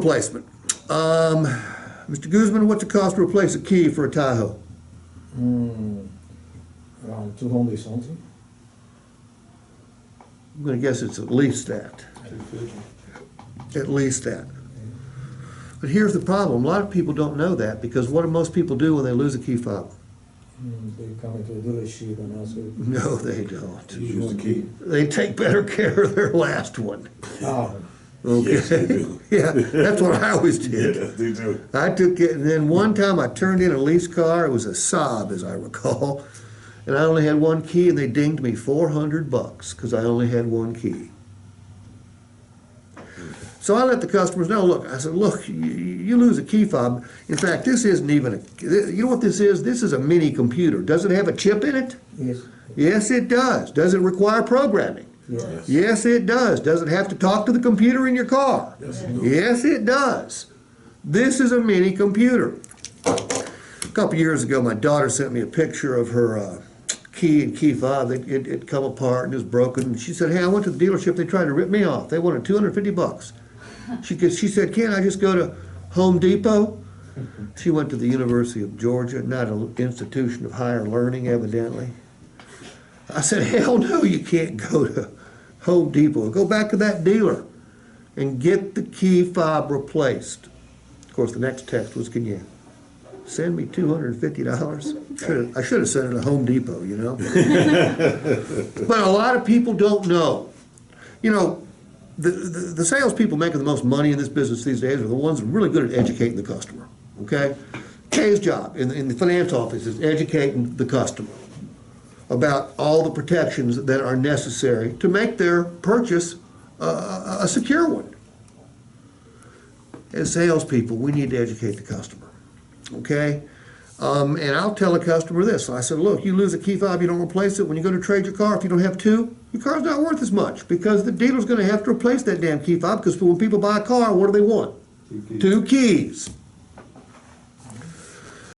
replacement. Mr. Guzman, what's the cost to replace a key for a Tahoe? Around 200 something. I'm going to guess it's at least that. At least that. But here's the problem. A lot of people don't know that, because what do most people do when they lose a key fob? They come into a dealership and ask it. No, they don't. Use the key. They take better care of their last one. Oh, Okay. Yes, they do. Yeah, that's what I always did. Yes, they do. I took it, and then one time I turned in a lease car. It was a Saab, as I recall, and I only had one key, and they dinged me $400 because I only had one key. So I let the customers know, look, I said, look, you lose a key fob. In fact, this isn't even a, you know what this is? This is a mini computer. Does it have a chip in it? yes. Yes, it does. Does it require programming? Yes. Yes, it does. Does it have to talk to the computer in your car? Yes, it does. Yes, it does. This is a mini computer. A couple years ago, my daughter sent me a picture of her key and key fob. It come apart and it was broken. And she said, hey, I went to the dealership. They tried to rip me off. They wanted $250. She said, can't I just go to Home Depot? She went to the University of Georgia, not an institution of higher learning, evidently. I said, hell no, you can't go to Home Depot. Go back to that dealer and get the key fob replaced. Of course, the next text was, can you send me $250? I should have sent it to Home Depot, you know. But a lot of people don't know. You know, the salespeople making the most money in this business these days are the ones that are really good at educating the customer, okay? Kay's job in the finance office is educating the customer about all the protections that are necessary to make their purchase a secure one. As salespeople, we need to educate the customer, okay? And I'll tell a customer this. I said, look, you lose a key fob, you don't replace it. When you go to trade your car, if you don't have two, your car's not worth as much, because the dealer's going to have to replace that damn key fob, because when people buy a car, what do they want? 2 keys.